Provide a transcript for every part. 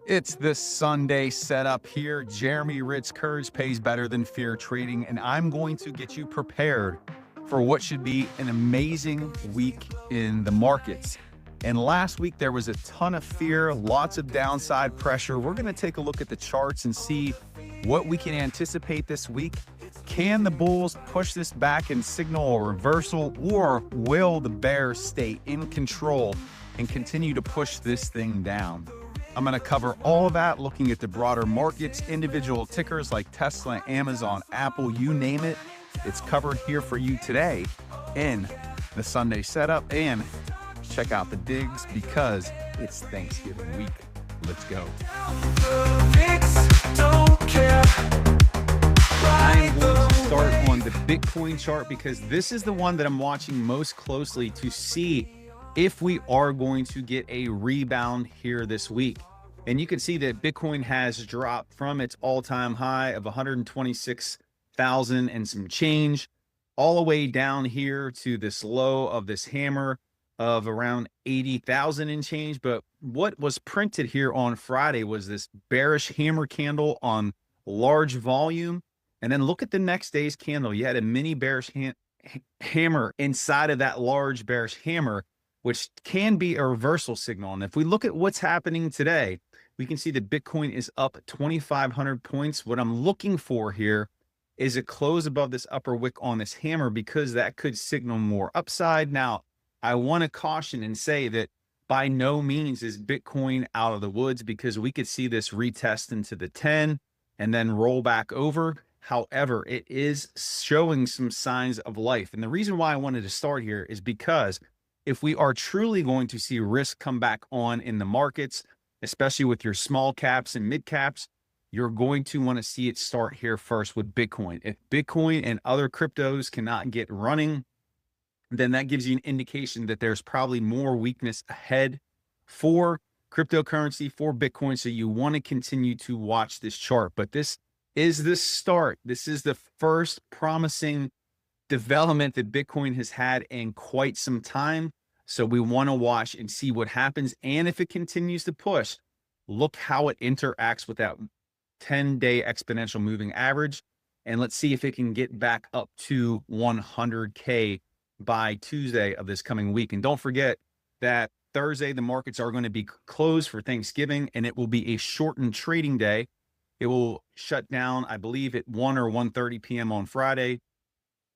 It's this Sunday setup here. Jeremy Hritz, courage pays better than fear trading, and I'm going to get you prepared for what should be an amazing week in the markets. And last week, there was a ton of fear, lots of downside pressure. We're going to take a look at the charts and see what we can anticipate this week. Can the bulls push this back and signal a reversal, or will the bears stay in control and continue to push this thing down? I'm going to cover all of that, looking at the broader markets, individual tickers like Tesla, Amazon, Apple, you name it. It's covered here for you today in the Sunday setup. And check out the digs because it's Thanksgiving week. Let's go. I'm going to start on the Bitcoin chart because this is the one that I'm watching most closely to see if we are going to get a rebound here this week. And you can see that Bitcoin has dropped from its all-time high of 126,000 and some change all the way down here to this low of this hammer of around 80,000 and change. But what was printed here on Friday was this bearish hammer candle on large volume. And then look at the next day's candle. You had a mini bearish hammer inside of that large bearish hammer, which can be a reversal signal. And if we look at what's happening today, we can see that Bitcoin is up 2,500 points. What I'm looking for here is a close above this upper wick on this hammer because that could signal more upside. Now, I want to caution and say that by no means is Bitcoin out of the woods because we could see this retest into the 10 and then roll back over. However, it is showing some signs of life. And the reason why I wanted to start here is because if we are truly going to see risk come back on in the markets, especially with your small caps and mid caps, you're going to want to see it start here first with Bitcoin. If Bitcoin and other cryptos cannot get running, then that gives you an indication that there's probably more weakness ahead for cryptocurrency, for Bitcoin. So you want to continue to watch this chart. But this is the start. This is the first promising development that Bitcoin has had in quite some time. So we want to watch and see what happens. And if it continues to push, look how it interacts with that 10-day exponential moving average. And let's see if it can get back up to 100K by Tuesday of this coming week. And don't forget that Thursday, the markets are going to be closed for Thanksgiving, and it will be a shortened trading day. It will shut down, I believe, at 1 or 1:30 p.m. on Friday.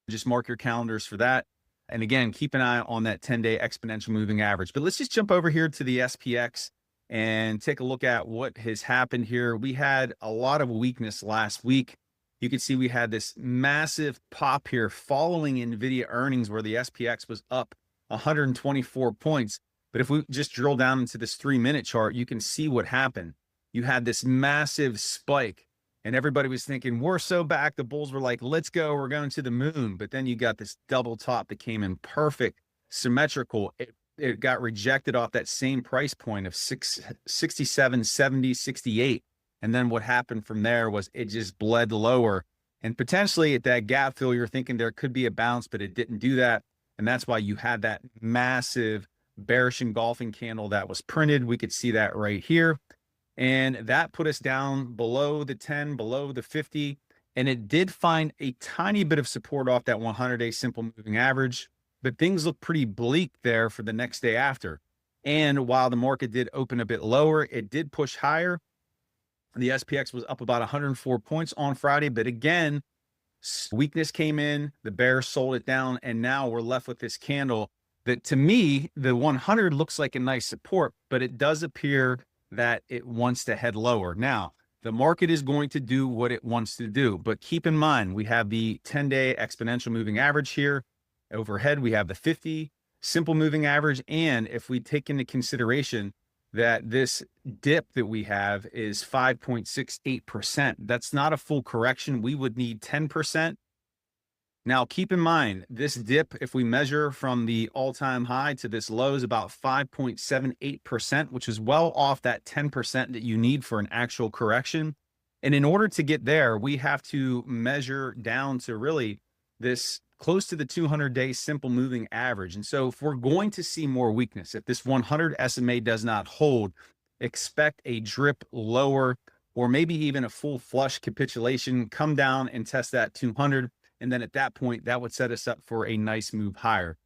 Just mark your calendars for that. And again, keep an eye on that 10-day exponential moving average. But let's just jump over here to the SPX and take a look at what has happened here. We had a lot of weakness last week. You can see we had this massive pop here following NVIDIA earnings where the SPX was up 124 points. But if we just drill down into this 3-minute chart, you can see what happened. You had this massive spike. And everybody was thinking, we're so back. The bulls were like, let's go. We're going to the moon. But then you got this double top that came in perfect, symmetrical. It got rejected off that same price point of 67, 70, 68. And then what happened from there was it just bled lower. And potentially at that gap fill, you're thinking there could be a bounce, but it didn't do that. And that's why you had that massive bearish engulfing candle that was printed. We could see that right here. And that put us down below the 10, below the 50. And it did find a tiny bit of support off that 100-day simple moving average. But things look pretty bleak there for the next day after. And while the market did open a bit lower, it did push higher. The SPX was up about 104 points on Friday. But again, weakness came in, the bears sold it down. And now we're left with this candle that, to me, the 100 looks like a nice support, but it does appear that it wants to head lower. Now, the market is going to do what it wants to do, but keep in mind, we have the 10-day exponential moving average here. Overhead, we have the 50 simple moving average. And if we take into consideration that this dip that we have is 5.68%, that's not a full correction. We would need 10%. Now, keep in mind, this dip, if we measure from the all-time high to this low, is about 5.78%, which is well off that 10% that you need for an actual correction. And in order to get there, we have to measure down to really this close to the 200-day simple moving average. And so if we're going to see more weakness, if this 100 SMA does not hold, expect a drip lower, or maybe even a full flush capitulation, come down and test that 200. And then at that point, that would set us up for a nice move higher.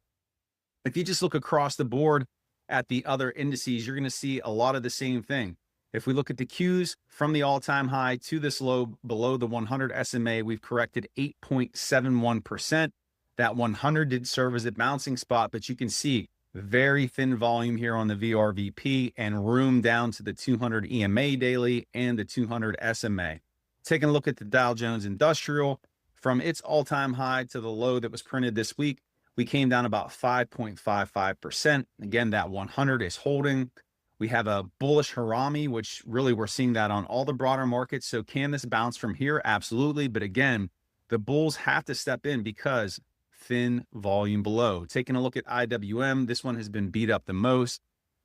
If you just look across the board at the other indices, you're going to see a lot of the same thing. If we look at the Qs from the all-time high to this low below the 100 SMA, we've corrected 8.71%. That 100 did serve as a bouncing spot, but you can see very thin volume here on the VRVP and room down to the 200 EMA daily and the 200 SMA. Taking a look at the Dow Jones Industrial, from its all-time high to the low that was printed this week, we came down about 5.55%. Again, that 100 is holding. We have a bullish Harami, which really we're seeing that on all the broader markets. So can this bounce from here? Absolutely. But again, the bulls have to step in because thin volume below. Taking a look at IWM, this one has been beat up the most.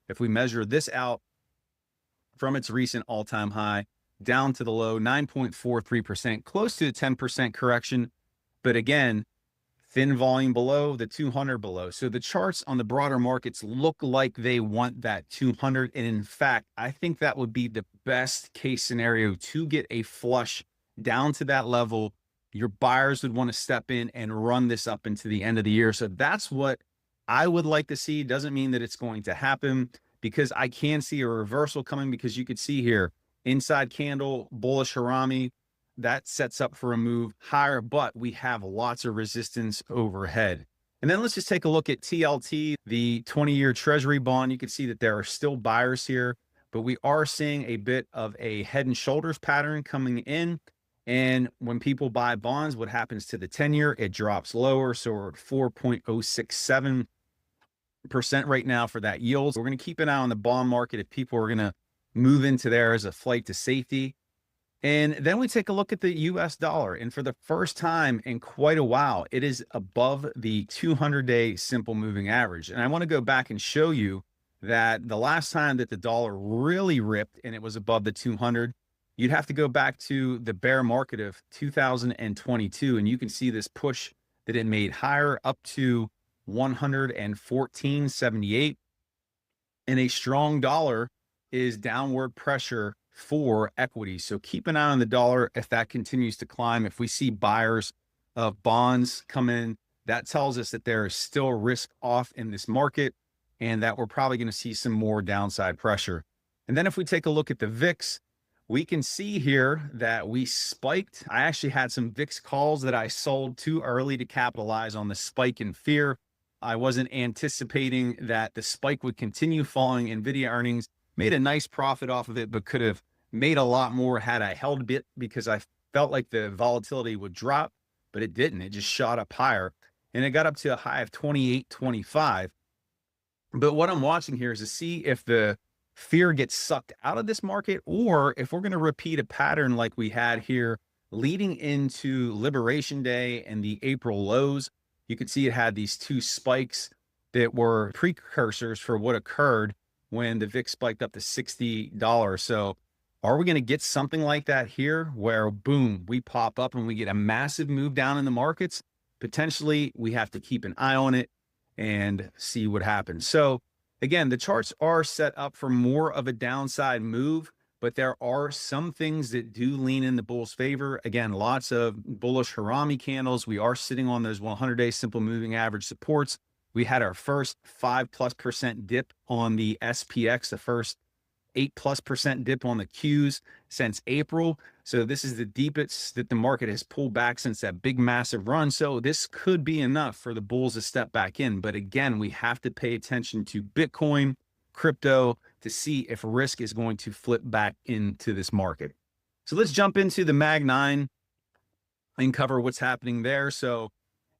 If we measure this out from its recent all-time high down to the low, 9.43%, close to a 10% correction. But again, thin volume below, the 200 below. So the charts on the broader markets look like they want that 200. And in fact, I think that would be the best case scenario to get a flush down to that level. Your buyers would want to step in and run this up into the end of the year. So that's what I would like to see. Doesn't mean that it's going to happen, because I can see a reversal coming, because you could see here, inside candle, bullish Harami, that sets up for a move higher, but we have lots of resistance overhead. And then let's just take a look at TLT, the 20-year Treasury bond. You can see that there are still buyers here, but we are seeing a bit of a head and shoulders pattern coming in. And when people buy bonds, what happens to the 10-year? It drops lower. So we're at 4.067% right now for that yield. So we're going to keep an eye on the bond market if people are going to move into there as a flight to safety. And then we take a look at the US dollar. And for the first time in quite a while, it is above the 200-day simple moving average. And I want to go back and show you that the last time that the dollar really ripped and it was above the 200, you'd have to go back to the bear market of 2022. And you can see this push that it made higher up to 114.78. And a strong dollar is downward pressure for equity. So keep an eye on the dollar if that continues to climb. If we see buyers of bonds come in, that tells us that there is still risk off in this market and that we're probably going to see some more downside pressure. And then if we take a look at the VIX, we can see here that we spiked. I actually had some VIX calls that I sold too early to capitalize on the spike in fear. I wasn't anticipating that the spike would continue following NVIDIA earnings. Made a nice profit off of it, but could have made a lot more had I held a bit, because I felt like the volatility would drop, but it didn't. It just shot up higher and it got up to a high of 28.25. But what I'm watching here is to see if the fear gets sucked out of this market, or if we're going to repeat a pattern like we had here leading into Liberation Day and the April lows. You could see it had these two spikes that were precursors for what occurred when the VIX spiked up to $60. So are we going to get something like that here where boom, we pop up and we get a massive move down in the markets? Potentially, we have to keep an eye on it and see what happens. So again, the charts are set up for more of a downside move, but there are some things that do lean in the bull's favor. Again, lots of bullish Harami candles. We are sitting on those 100-day simple moving average supports. We had our first 5+% dip on the SPX, the first 8+% dip on the Qs since April. So this is the deepest that the market has pulled back since that big massive run. So this could be enough for the bulls to step back in. But again, we have to pay attention to Bitcoin, crypto, to see if risk is going to flip back into this market. So let's jump into the Mag 9 and cover what's happening there. So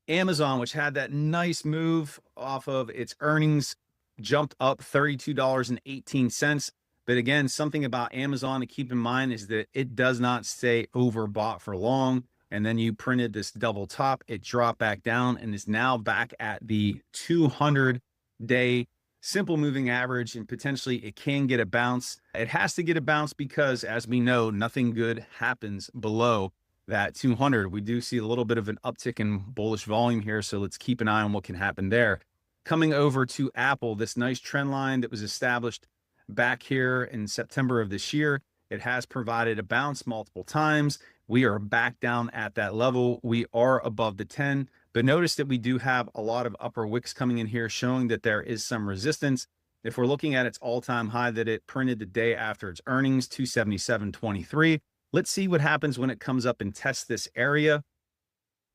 Amazon, which had that nice move off of its earnings, jumped up $32.18. But again, something about Amazon to keep in mind is that it does not stay overbought for long. And then you printed this double top, it dropped back down and is now back at the 200-day simple moving average, and potentially it can get a bounce. It has to get a bounce because, as we know, nothing good happens below that 200. We do see a little bit of an uptick in bullish volume here, so let's keep an eye on what can happen there. Coming over to Apple, this nice trend line that was established back here in September of this year. It has provided a bounce multiple times. We are back down at that level. We are above the 10, but notice that we do have a lot of upper wicks coming in here showing that there is some resistance. If we're looking at its all-time high that it printed the day after its earnings, 277.23, let's see what happens when it comes up and tests this area.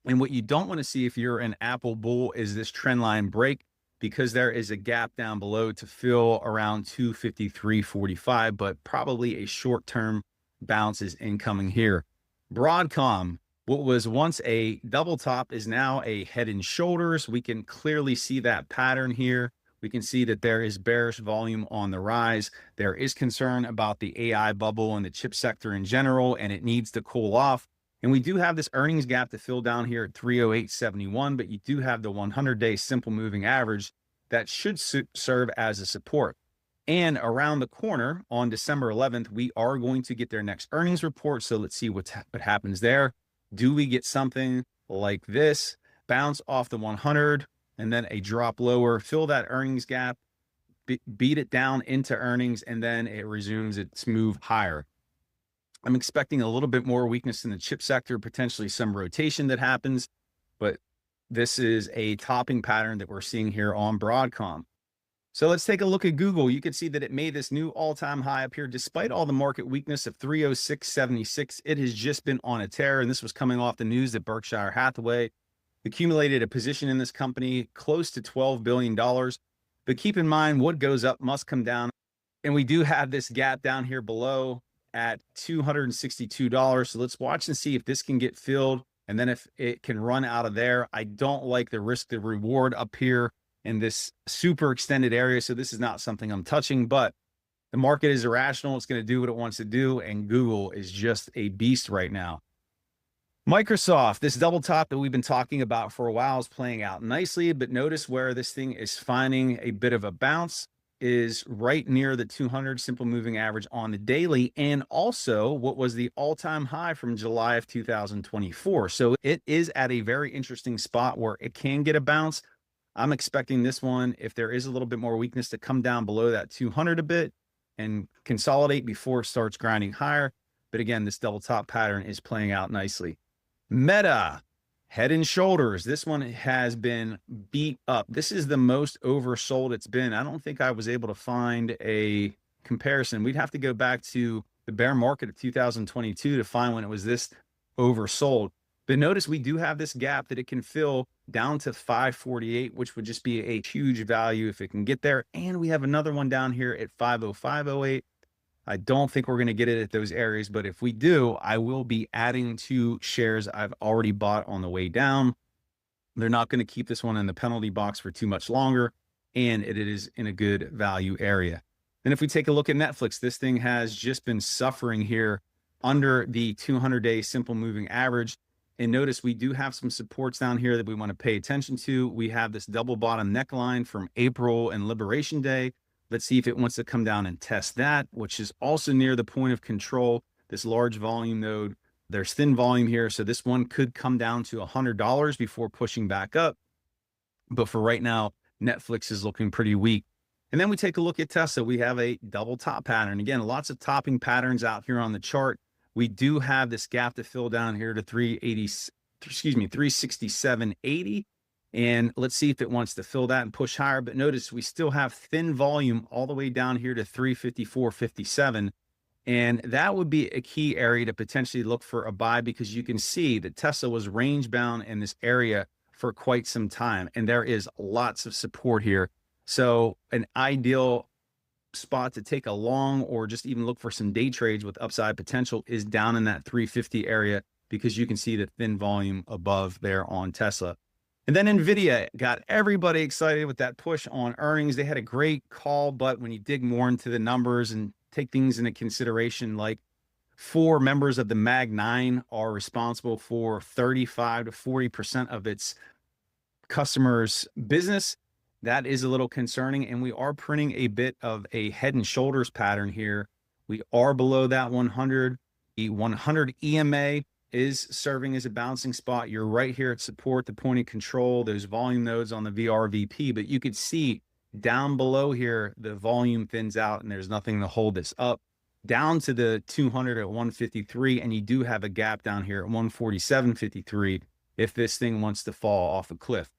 And what you don't want to see if you're an Apple bull is this trend line break, because there is a gap down below to fill around 253.45, but probably a short-term bounce is incoming here. Broadcom, what was once a double top is now a head and shoulders. We can clearly see that pattern here. We can see that there is bearish volume on the rise. There is concern about the AI bubble and the chip sector in general, and it needs to cool off. And we do have this earnings gap to fill down here at 308.71, but you do have the 100-day simple moving average that should serve as a support. And around the corner on December 11th, we are going to get their next earnings report. So let's see what happens there. Do we get something like this, bounce off the 100 and then a drop lower, fill that earnings gap, beat it down into earnings, and then it resumes its move higher? I'm expecting a little bit more weakness in the chip sector, potentially some rotation that happens, but this is a topping pattern that we're seeing here on Broadcom. So let's take a look at Google. You can see that it made this new all-time high up here. Despite all the market weakness of 306.76, it has just been on a tear, and this was coming off the news that Berkshire Hathaway accumulated a position in this company close to $12 billion. But keep in mind, what goes up must come down, and we do have this gap down here below at $262. So let's watch and see if this can get filled. And then if it can run out of there, I don't like the risk to reward up here in this super extended area. So this is not something I'm touching, but the market is irrational. It's going to do what it wants to do. And Google is just a beast right now. Microsoft, this double top that we've been talking about for a while, is playing out nicely, but notice where this thing is finding a bit of a bounce is right near the 200 simple moving average on the daily, and also what was the all-time high from July of 2024. So it is at a very interesting spot where it can get a bounce. I'm expecting this one, if there is a little bit more weakness, to come down below that 200 a bit and consolidate before it starts grinding higher. But again, this double top pattern is playing out nicely. Meta, head and shoulders. This one has been beat up. This is the most oversold it's been. I don't think I was able to find a comparison. We'd have to go back to the bear market of 2022 to find when it was this oversold. But notice we do have this gap that it can fill down to 548, which would just be a huge value if it can get there. And we have another one down here at 505.08. I don't think we're going to get it at those areas, but if we do, I will be adding to shares I've already bought on the way down. They're not going to keep this one in the penalty box for too much longer, and it is in a good value area. And if we take a look at Netflix, this thing has just been suffering here under the 200-day simple moving average. And notice we do have some supports down here that we want to pay attention to. We have this double bottom neckline from April and Liberation Day. Let's see if it wants to come down and test that, which is also near the point of control, this large volume node. There's thin volume here, so this one could come down to $100 before pushing back up. But for right now, Netflix is looking pretty weak. And then we take a look at Tesla. We have a double top pattern. Again, lots of topping patterns out here on the chart. We do have this gap to fill down here to 367.80. And let's see if it wants to fill that and push higher. But notice we still have thin volume all the way down here to 354.57. And that would be a key area to potentially look for a buy, because you can see that Tesla was range bound in this area for quite some time. And there is lots of support here. So an ideal spot to take a long or just even look for some day trades with upside potential is down in that 350 area, because you can see the thin volume above there on Tesla. And then NVIDIA got everybody excited with that push on earnings. They had a great call, but when you dig more into the numbers and take things into consideration, like 4 members of the Mag 9 are responsible for 35 to 40% of its customers' business. That is a little concerning, and we are printing a bit of a head and shoulders pattern here. We are below that 100. The 100 EMA is serving as a bouncing spot. You're right here at support, the point of control, those volume nodes on the VRVP, but you could see Down below here, the volume thins out and there's nothing to hold this up. Down to the 200 at 153, and you do have a gap down here at 147.53 if this thing wants to fall off a cliff.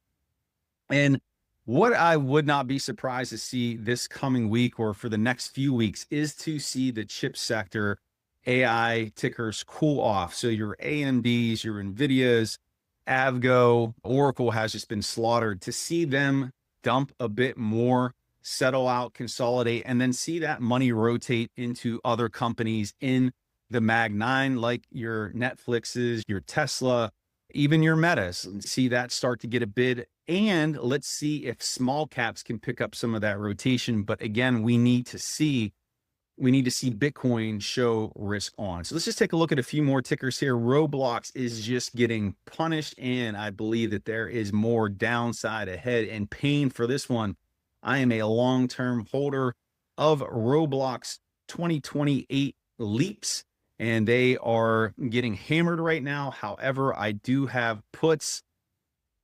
And what I would not be surprised to see this coming week or for the next few weeks is to see the chip sector AI tickers cool off. So your AMDs, your NVIDIAs, AVGO, Oracle has just been slaughtered. To see them dump a bit more, settle out, consolidate, and then see that money rotate into other companies in the Mag 9, like your Netflixes, your Tesla, even your Metas, and see that start to get a bid. And let's see if small caps can pick up some of that rotation. But again, we need to see Bitcoin show risk on. So let's just take a look at a few more tickers here. Roblox is just getting punished, and I believe that there is more downside ahead and pain for this one. I am a long-term holder of Roblox 2028 leaps, and they are getting hammered right now. However, I do have puts,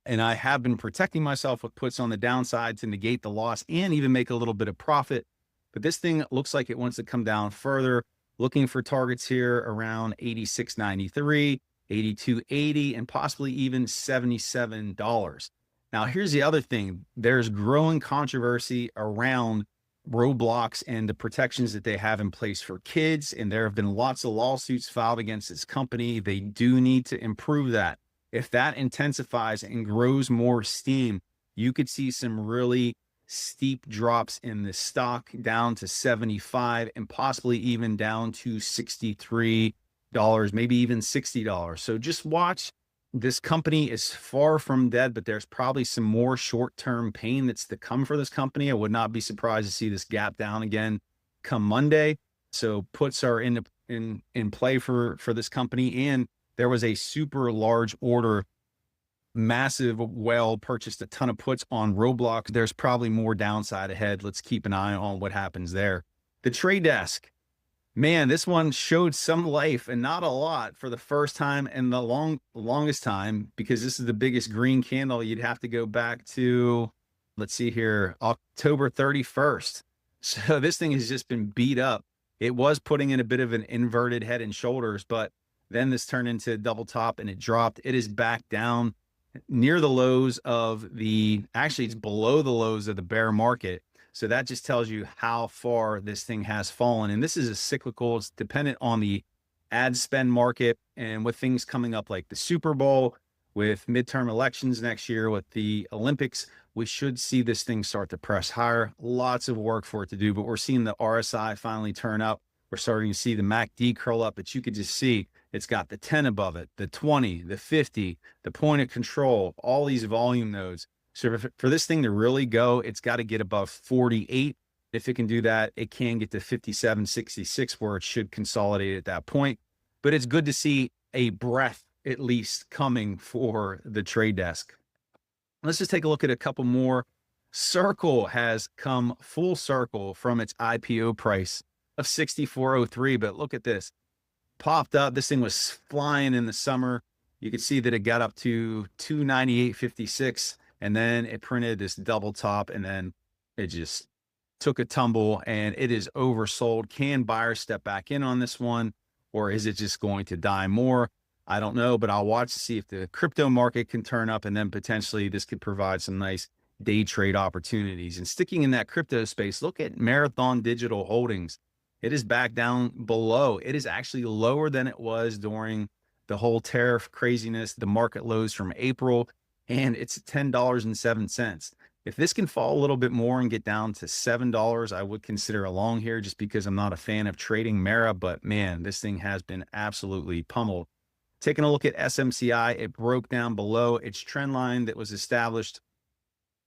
and I have been protecting myself with puts on the downside to negate the loss and even make a little bit of profit. But this thing looks like it wants to come down further, looking for targets here around 86.93, 82.80, and possibly even $77. Now, here's the other thing. There's growing controversy around Roblox and the protections that they have in place for kids, and there have been lots of lawsuits filed against this company. They do need to improve that. If that intensifies and grows more steam, you could see some really steep drops in the stock down to 75 and possibly even down to $63, maybe even $60. So just watch. This company is far from dead, but there's probably some more short-term pain that's to come for this company. I would not be surprised to see this gap down again come Monday. So puts are in play for this company. And there was a super large order, massive whale purchased a ton of puts on Roblox. There's probably more downside ahead. Let's keep an eye on what happens there. The trade desk. Man, this one showed some life and not a lot for the first time in the longest time, because this is the biggest green candle. You'd have to go back to, let's see here, October 31st. So this thing has just been beat up. It was putting in a bit of an inverted head and shoulders, but then this turned into a double top and it dropped. It is back down near the lows of actually it's below the lows of the bear market. So that just tells you how far this thing has fallen. And this is a cyclical, it's dependent on the ad spend market, and with things coming up like the Super Bowl, with midterm elections next year, with the Olympics, we should see this thing start to press higher. Lots of work for it to do, but we're seeing the RSI finally turn up. We're starting to see the MACD curl up, but you could just see it's got the 10 above it, the 20, the 50, the point of control, all these volume nodes. So for this thing to really go, it's got to get above 48. If it can do that, it can get to 57.66, where it should consolidate at that point. But it's good to see a breath at least coming for the trade desk. Let's just take a look at a couple more. Circle has come full circle from its IPO price of 64.03, but look at this. Popped up. This thing was flying in the summer. You could see that it got up to 298.56. And then it printed this double top, and then it just took a tumble, and it is oversold. Can buyers step back in on this one, or is it just going to die more? I don't know, but I'll watch to see if the crypto market can turn up, and then potentially this could provide some nice day trade opportunities. And sticking in that crypto space, look at Marathon Digital Holdings. It is back down below. It is actually lower than it was during the whole tariff craziness, the market lows from April. And it's $10.07. If this can fall a little bit more and get down to $7, I would consider a long here, just because I'm not a fan of trading Mara, but man, this thing has been absolutely pummeled. Taking a look at SMCI, it broke down below its trend line that was established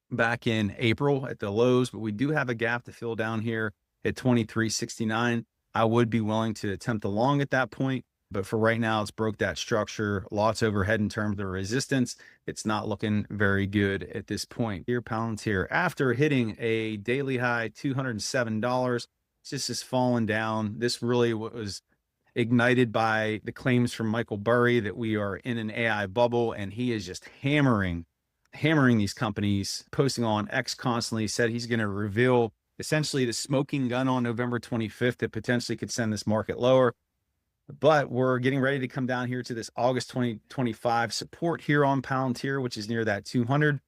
back in April at the lows, but we do have a gap to fill down here at 23.69. I would be willing to attempt a long at that point. But for right now, it's broke that structure. Lots overhead in terms of resistance. It's not looking very good at this point. Here, Palantir, after hitting a daily high, $207, just has fallen down. This really was ignited by the claims from Michael Burry that we are in an AI bubble, and he is just hammering hammering these companies, posting on X constantly, said he's going to reveal essentially the smoking gun on November 25th that potentially could send this market lower. But we're getting ready to come down here to this August 2025 support here on Palantir, which is near that 200.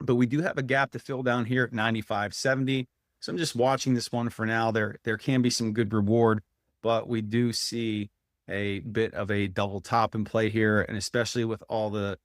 But we do have a gap to fill down here at 95.70. So I'm just watching this one for now. There can be some good reward, but we do see a bit of a double top in play here. And especially with all the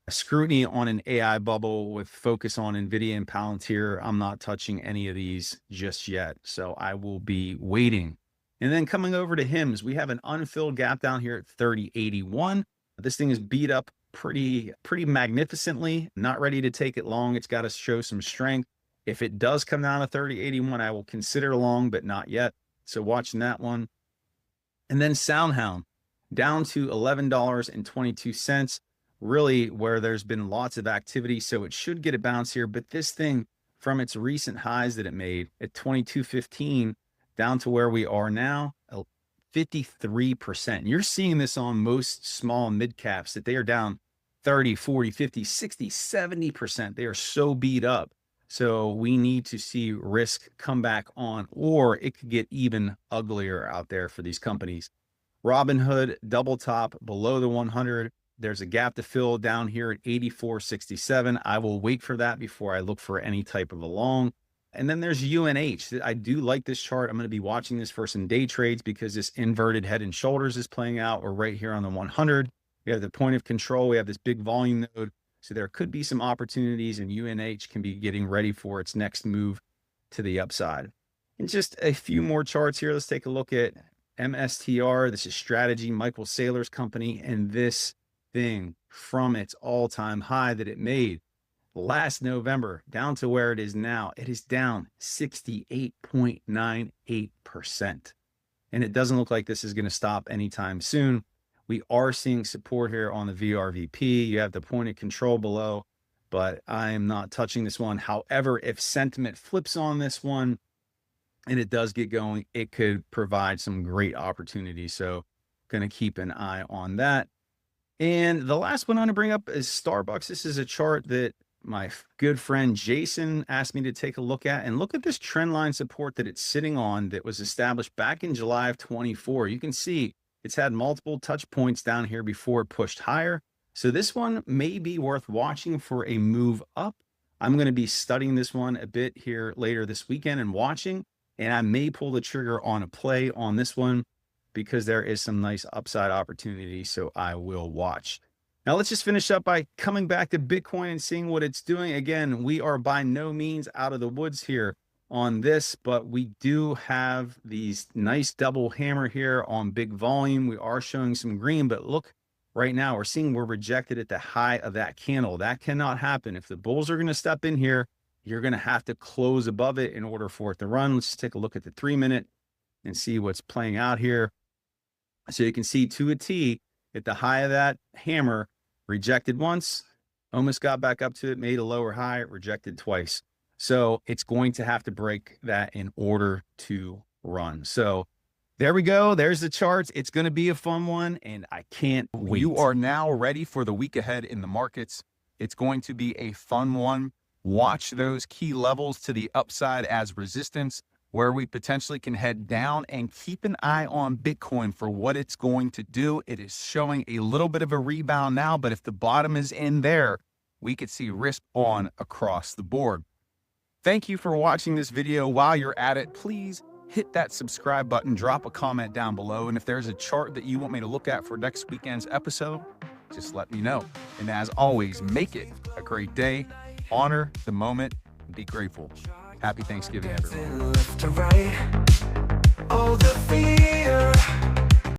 scrutiny on an AI bubble with focus on NVIDIA and Palantir, I'm not touching any of these just yet. So I will be waiting. And then coming over to HIMS, we have an unfilled gap down here at 30.81. This thing is beat up pretty magnificently, not ready to take it long. It's got to show some strength. If it does come down to 30.81, I will consider long, but not yet. So watching that one. And then SOUN down to $11.22, really where there's been lots of activity. So it should get a bounce here, but this thing from its recent highs that it made at 22.15 down to where we are now, 53%. You're seeing this on most small and mid caps that they are down 30, 40, 50, 60, 70%. They are so beat up. So we need to see risk come back on, or it could get even uglier out there for these companies. Robinhood double top below the 100. There's a gap to fill down here at 84.67. I will wait for that before I look for any type of a long. And then there's UNH. I do like this chart. I'm going to be watching this for some day trades because this inverted head and shoulders is playing out. We're right here on the 100. We have the point of control. We have this big volume node. So there could be some opportunities, and UNH can be getting ready for its next move to the upside. And just a few more charts here. Let's take a look at MSTR. This is Strategy, Michael Saylor's company, and this thing from its all-time high that it made last November down to where it is now, it is down 68.98%. And it doesn't look like this is going to stop anytime soon. We are seeing support here on the VRVP. You have the point of control below, but I am not touching this one. However, if sentiment flips on this one and it does get going, it could provide some great opportunities. So going to keep an eye on that. And the last one I'm going to bring up is SBUX. This is a chart that my good friend Jason asked me to take a look at, and look at this trend line support that it's sitting on that was established back in July of 24. You can see it's had multiple touch points down here before it pushed higher. So this one may be worth watching for a move up. I'm going to be studying this one a bit here later this weekend and watching, and I may pull the trigger on a play on this one because there is some nice upside opportunity. So I will watch. Now let's just finish up by coming back to Bitcoin and seeing what it's doing. Again, we are by no means out of the woods here on this, but we do have these nice double hammer here on big volume. We are showing some green, but look, right now we're seeing we're rejected at the high of that candle. That cannot happen. If the bulls are going to step in here, you're going to have to close above it in order for it to run. Let's just take a look at the 3-minute and see what's playing out here. So you can see to a T at the high of that hammer, rejected once, almost got back up to it, made a lower high, rejected twice. So it's going to have to break that in order to run. So there we go. There's the charts. It's going to be a fun one, and I can't wait. You are now ready for the week ahead in the markets. It's going to be a fun one. Watch those key levels to the upside as resistance, where we potentially can head down, and keep an eye on Bitcoin for what it's going to do. It is showing a little bit of a rebound now, but if the bottom is in there, we could see risk on across the board. Thank you for watching this video. While you're at it, please hit that subscribe button, drop a comment down below, and if there's a chart that you want me to look at for next weekend's episode, just let me know. And as always, make it a great day, honor the moment, and be grateful. Happy Thanksgiving, everyone.